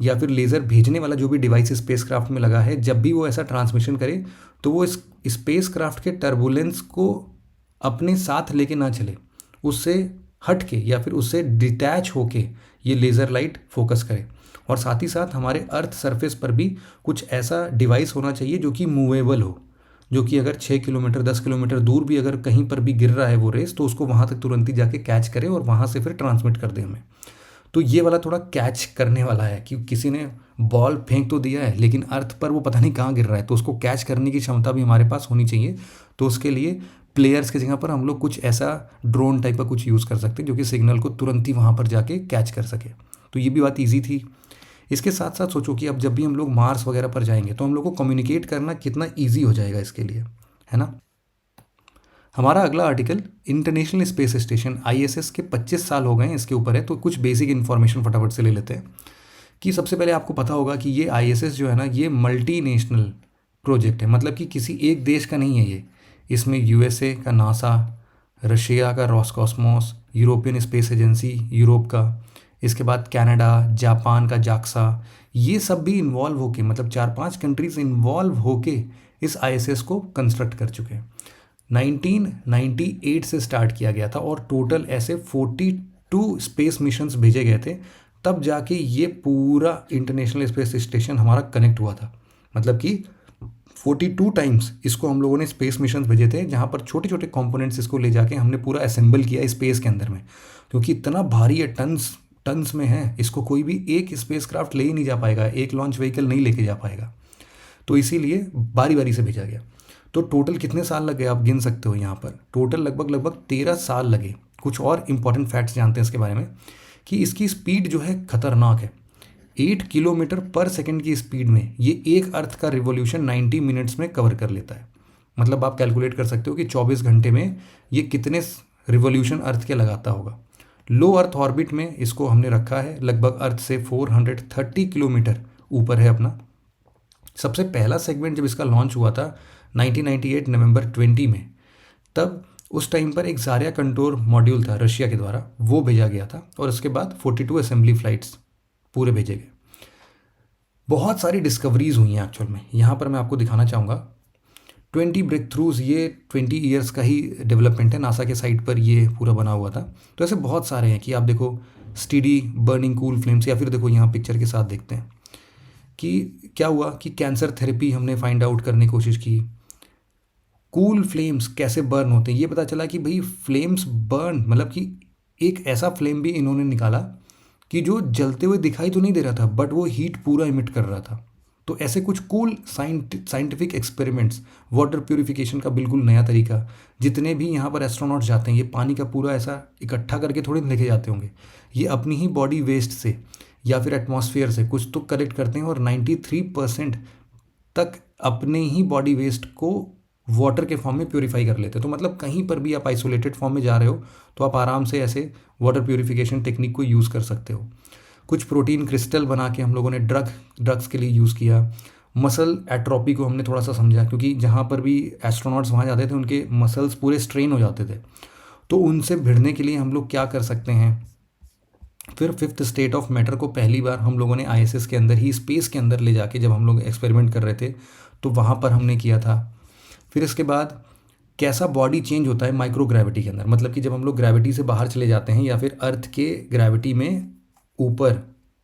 या फिर लेज़र भेजने वाला जो भी डिवाइस स्पेसक्राफ्ट में लगा है, जब भी वो ऐसा ट्रांसमिशन करे, तो वो इस स्पेसक्राफ्ट के टर्बुलेंस को अपने साथ लेके ना चले, उससे हट के या फिर उससे डिटैच होके ये लेज़र लाइट फोकस करे। और साथ ही साथ हमारे अर्थ सरफेस पर भी कुछ ऐसा डिवाइस होना चाहिए जो कि मूवेबल हो, जो कि अगर 6 किलोमीटर 10 किलोमीटर दूर भी अगर कहीं पर भी गिर रहा है वो रेस, तो उसको वहाँ तक तुरंत ही जाके कैच करे और वहाँ से फिर ट्रांसमिट कर दे हमें। तो ये वाला थोड़ा कैच करने वाला है कि किसी ने बॉल फेंक तो दिया है, लेकिन अर्थ पर वो पता नहीं कहाँ गिर रहा है, तो उसको कैच करने की क्षमता भी हमारे पास होनी चाहिए। तो उसके लिए प्लेयर्स की जगह पर हम लोग कुछ ऐसा ड्रोन टाइप का कुछ यूज़ कर सकते हैं जो कि सिग्नल को तुरंत ही वहाँ पर जाके कैच कर सके। तो ये भी बात ईजी थी। इसके साथ साथ सोचो कि अब जब भी हम लोग मार्स वगैरह पर जाएंगे, तो हम लोग को कम्युनिकेट करना कितना ईजी हो जाएगा इसके लिए, है ना। हमारा अगला article international space station ISS के 25 साल हो गए हैं इसके ऊपर है। तो कुछ बेसिक इन्फॉर्मेशन फटाफट से ले लेते हैं कि सबसे पहले आपको पता होगा कि ये ISS जो है ना, ये मल्टी नेशनल प्रोजेक्ट है, मतलब कि किसी एक देश का नहीं है ये। इसमें USA का नासा, रशिया का Roscosmos, European space agency Europe का, इसके बाद कनाडा, जापान का जाक्सा, ये सब भी इन्वॉल्व होके, मतलब 4-5 कंट्रीज इन्वॉल्व होके इस ISS को कंस्ट्रक्ट कर चुके हैं। 1998 से स्टार्ट किया गया था और टोटल ऐसे 42 स्पेस मिशंस भेजे गए थे, तब जाके ये पूरा इंटरनेशनल स्पेस स्टेशन हमारा कनेक्ट हुआ था। मतलब कि 42 टाइम्स इसको हम लोगों ने स्पेस मिशंस भेजे थे, जहाँ पर छोटे छोटे कंपोनेंट्स इसको ले जाके हमने पूरा असेंबल किया स्पेस के अंदर में, क्योंकि इतना भारी है, टन्स में है, इसको कोई भी एक स्पेसक्राफ्ट ले ही नहीं जा पाएगा, एक लॉन्च व्हीकल नहीं लेके जा पाएगा। तो इसीलिए बारी बारी से भेजा गया। तो टोटल कितने साल लगे आप गिन सकते हो यहाँ पर, टोटल लगभग 13 साल लगे कुछ और इंपॉर्टेंट फैक्ट्स जानते हैं इसके बारे में कि इसकी स्पीड जो है खतरनाक है। 8 किलोमीटर पर सेकंड की स्पीड में ये एक अर्थ का रिवॉल्यूशन 90 मिनट्स में कवर कर लेता है। मतलब आप कैलकुलेट कर सकते हो कि 24 घंटे में ये कितने रिवॉल्यूशन अर्थ के लगाता होगा। लो अर्थ ऑर्बिट में इसको हमने रखा है लगभग अर्थ से 430 किलोमीटर ऊपर है अपना। सबसे पहला सेगमेंट जब इसका लॉन्च हुआ था 1998 नवंबर 20 में, तब उस टाइम पर एक जारिया कंट्रोल मॉड्यूल था रशिया के द्वारा, वो भेजा गया था और उसके बाद 42 असेंबली फ्लाइट्स पूरे भेजे गए। बहुत सारी डिस्कवरीज हुई हैं एक्चुअल में, यहाँ पर मैं आपको दिखाना चाहूँगा 20 ब्रेक थ्रूज। ये 20 ईयर्स का ही डेवलपमेंट है, नासा के साइट पर ये पूरा बना हुआ था। तो ऐसे बहुत सारे हैं कि आप देखो स्टीडी बर्निंग कूल फ्लेम्स, या फिर देखो यहाँ पिक्चर के साथ देखते हैं कि क्या हुआ कि कैंसर थेरेपी हमने फाइंड आउट करने की कोशिश की। कूल फ्लेम्स कैसे बर्न होते हैं ये पता चला कि भाई फ्लेम्स बर्न, मतलब कि एक ऐसा फ्लेम भी इन्होंने निकाला कि जो जलते हुए दिखाई तो नहीं दे रहा था बट वो हीट पूरा इमिट कर रहा था। तो ऐसे कुछ cool scientific experiments, water purification का बिल्कुल नया तरीका। जितने भी यहाँ पर एस्ट्रोनॉट जाते हैं ये पानी का पूरा ऐसा इकट्ठा करके थोड़े लेके जाते होंगे, ये अपनी ही बॉडी वेस्ट से या फिर एटमॉस्फेयर से कुछ तो कलेक्ट करते हैं और 93% तक अपने ही बॉडी वेस्ट को वाटर के फॉर्म में प्योरीफाई कर लेते हैं। तो मतलब कहीं पर भी आप आइसोलेटेड फॉर्म में जा रहे हो तो आप आराम से ऐसे वाटर प्योरीफिकेशन टेक्निक को यूज़ कर सकते हो। कुछ प्रोटीन क्रिस्टल बना के हम लोगों ने ड्रग्स के लिए यूज़ किया। मसल एट्रोपी को हमने थोड़ा सा समझा, क्योंकि जहाँ पर भी एस्ट्रोनॉट्स वहाँ जाते थे उनके मसल्स पूरे स्ट्रेन हो जाते थे, तो उनसे भिड़ने के लिए हम लोग क्या कर सकते हैं। फिर फिफ्थ स्टेट ऑफ मैटर को पहली बार हम लोगों ने ISS के अंदर ही स्पेस के अंदर ले जाके जब हम लोग एक्सपेरिमेंट कर रहे थे तो वहाँ पर हमने किया था। फिर इसके बाद कैसा बॉडी चेंज होता है माइक्रो ग्रेविटी के अंदर, मतलब कि जब हम लोग ग्रेविटी से बाहर चले जाते हैं या फिर अर्थ के ग्रेविटी में ऊपर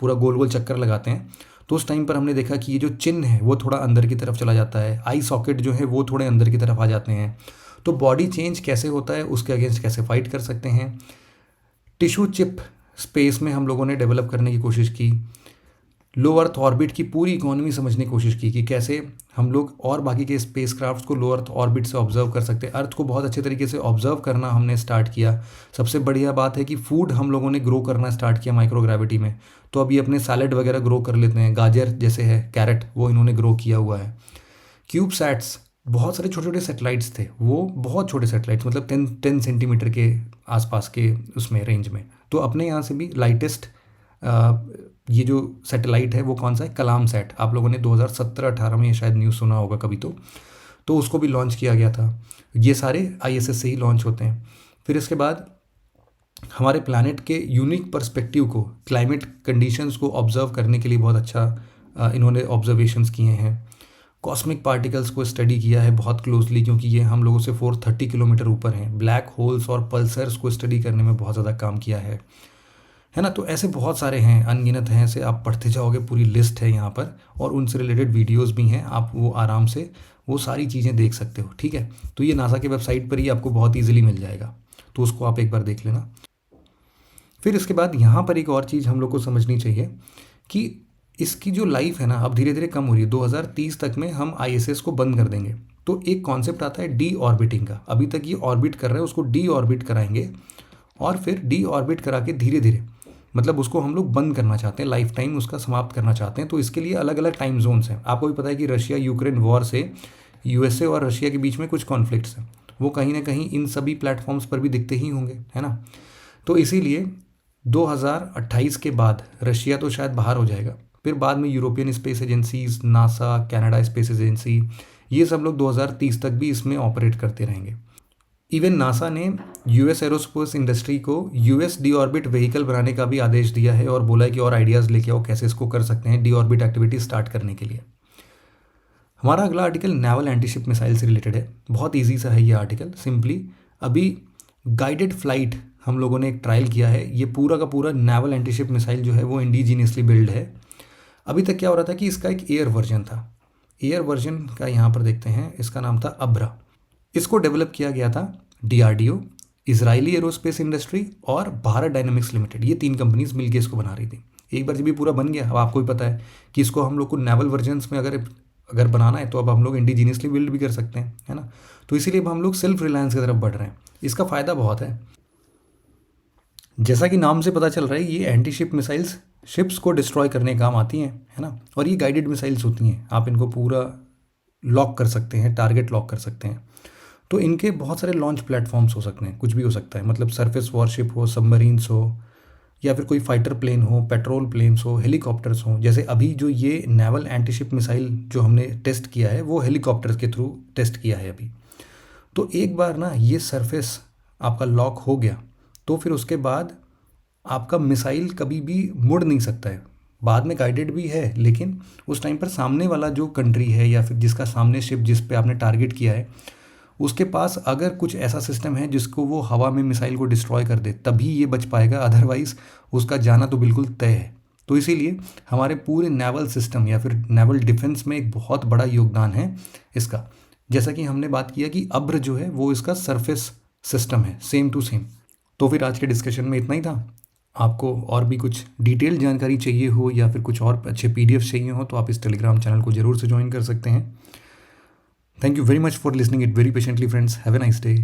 पूरा गोल गोल चक्कर लगाते हैं, तो उस टाइम पर हमने देखा कि ये जो चिन्ह है वो थोड़ा अंदर की तरफ चला जाता है, आई सॉकेट जो है वो थोड़े अंदर की तरफ आ जाते हैं। तो बॉडी चेंज कैसे होता है, उसके अगेंस्ट कैसे फाइट कर सकते हैं। टिश्यू चिप स्पेस में हम लोगों ने डेवलप करने की कोशिश की। लो अर्थ ऑर्बिट की पूरी इकोनॉमी समझने की कोशिश की कि कैसे हम लोग और बाकी के स्पेस क्राफ्ट को लो अर्थ ऑर्बिट से ऑब्जर्व कर सकते हैं। अर्थ को बहुत अच्छे तरीके से ऑब्जर्व करना हमने स्टार्ट किया। सबसे बढ़िया बात है कि फूड हम लोगों ने ग्रो करना स्टार्ट किया माइक्रोग्रेविटी में। तो अभी अपने सैलेड वगैरह ग्रो कर लेते हैं, गाजर जैसे है, कैरेट, वो इन्होंने ग्रो किया हुआ है। क्यूब सैट्स, बहुत सारे छोटे छोटे सेटेलाइट्स थे, वो बहुत छोटे सेटेलाइट्स, मतलब 10 सेंटीमीटर के आसपास के उसमें रेंज में। तो अपने यहाँ से भी लाइटेस्ट ये जो सैटेलाइट है वो कौन सा है, कलाम सैट, आप लोगों ने 2017-18 में शायद न्यूज़ सुना होगा कभी, तो उसको भी लॉन्च किया गया था। ये सारे ISS से ही लॉन्च होते हैं। फिर इसके बाद हमारे प्लानट के यूनिक पर्सपेक्टिव को, क्लाइमेट कंडीशंस को ऑब्जर्व करने के लिए बहुत अच्छा इन्होंने ऑब्जर्वेशंस किए हैं। कॉस्मिक पार्टिकल्स को स्टडी किया है बहुत क्लोजली, क्योंकि ये हम लोगों से 430 किलोमीटर ऊपर हैं। ब्लैक होल्स और पल्सर्स को स्टडी करने में बहुत ज़्यादा काम किया है ना। तो ऐसे बहुत सारे हैं, अनगिनत हैं, ऐसे आप पढ़ते जाओगे, पूरी लिस्ट है यहाँ पर, और उनसे रिलेटेड वीडियोस भी हैं, आप वो आराम से वो सारी चीज़ें देख सकते हो। ठीक है, तो ये नासा के वेबसाइट पर ही आपको बहुत ईजिली मिल जाएगा, तो उसको आप एक बार देख लेना। फिर इसके बाद यहाँ पर एक और चीज़ हम लोग को समझनी चाहिए कि इसकी जो लाइफ है ना अब धीरे धीरे कम हो रही है। 2030 तक में हम ISS को बंद कर देंगे। तो एक कॉन्सेप्ट आता है डी ऑर्बिटिंग का। अभी तक ये ऑर्बिट कर रहा है, उसको डी ऑर्बिट कराएंगे और फिर डी ऑर्बिट करा के धीरे धीरे, मतलब उसको हम लोग बंद करना चाहते हैं, लाइफ टाइम उसका समाप्त करना चाहते हैं। तो इसके लिए अलग अलग टाइम जोन्स हैं। आपको भी पता है कि रशिया यूक्रेन वॉर से USA और रशिया के बीच में कुछ कॉन्फ्लिक्ट्स हैं, वो कहीं ना कहीं इन सभी प्लेटफॉर्म्स पर भी दिखते ही होंगे, है ना। तो इसीलिए 2028 के बाद रशिया तो शायद बाहर हो जाएगा, फिर बाद में European space agencies, NASA, Canada space agency, ये सब लोग 2030 तक भी इसमें ऑपरेट करते रहेंगे। इवन नासा ने US एरोस्पेस इंडस्ट्री को US डी ऑर्बिट व्हीकल बनाने का भी आदेश दिया है और बोला है कि और आइडियाज़ लेके आओ कैसे इसको कर सकते हैं डी ऑर्बिट एक्टिविटी स्टार्ट करने के लिए। हमारा अगला आर्टिकल नेवल एंटीशिप मिसाइल से रिलेटेड है। बहुत ईजी सा है ये आर्टिकल। सिंपली अभी गाइडेड फ्लाइट हम लोगों ने एक ट्रायल किया है। ये पूरा का पूरा नेवल एंटीशिप मिसाइल जो है वो इंडिजीनियसली बिल्ड है। अभी तक क्या हो रहा था कि इसका एक एयर वर्जन था। एयर वर्जन का यहाँ पर देखते हैं, इसका नाम था अब्रा। इसको डेवलप किया गया था DRDO, इजरायली एरोस्पेस इंडस्ट्री और भारत डायनामिक्स लिमिटेड, ये 3 कंपनीज मिलकर इसको बना रही थी। एक बार जब ये पूरा बन गया, अब आपको भी पता है कि इसको हम लोग को नेवल वर्जन्स में अगर बनाना है तो अब हम लोग इंडिजीनियसली बिल्ड भी कर सकते हैं, है ना। तो इसीलिए अब हम लोग सेल्फ रिलायंस की तरफ बढ़ रहे हैं। इसका फ़ायदा बहुत है। जैसा कि नाम से पता चल रहा है, ये एंटी शिप मिसाइल्स शिप्स को डिस्ट्रॉय करने का काम आती हैं, है ना। और ये गाइडेड मिसाइल्स होती हैं, आप इनको पूरा लॉक कर सकते हैं, टारगेट लॉक कर सकते हैं। तो इनके बहुत सारे लॉन्च प्लेटफॉर्म्स हो सकते हैं, कुछ भी हो सकता है, मतलब सरफेस वॉरशिप हो, सबमरीन्स हो, या फिर कोई फाइटर प्लेन हो, पेट्रोल प्लेन्स हो, हेलीकॉप्टर्स हो। जैसे अभी जो ये नेवल एंटी शिप मिसाइल जो हमने टेस्ट किया है, वो हेलीकॉप्टर्स के थ्रू टेस्ट किया है अभी। तो एक बार ना ये सरफेस आपका लॉक हो गया, तो फिर उसके बाद आपका मिसाइल कभी भी मुड़ नहीं सकता है। बाद में गाइडेड भी है, लेकिन उस टाइम पर सामने वाला जो कंट्री है या फिर जिसका सामने शिप जिस पे आपने टारगेट किया है, उसके पास अगर कुछ ऐसा सिस्टम है जिसको वो हवा में मिसाइल को डिस्ट्रॉय कर दे, तभी ये बच पाएगा, अदरवाइज़ उसका जाना तो बिल्कुल तय है। तो इसीलिए हमारे पूरे नेवल सिस्टम या फिर नेवल डिफेंस में एक बहुत बड़ा योगदान है इसका। जैसा कि हमने बात किया कि अब्र जो है वो इसका सरफेस सिस्टम है, सेम टू सेम। तो फिर आज के डिस्कशन में इतना ही था। आपको और भी कुछ डिटेल जानकारी चाहिए हो या फिर कुछ और अच्छे पीडीएफ चाहिए हो, तो आप इस टेलीग्राम चैनल को ज़रूर से ज्वाइन कर सकते हैं। Thank you very much for listening it very patiently, friends. Have a nice day.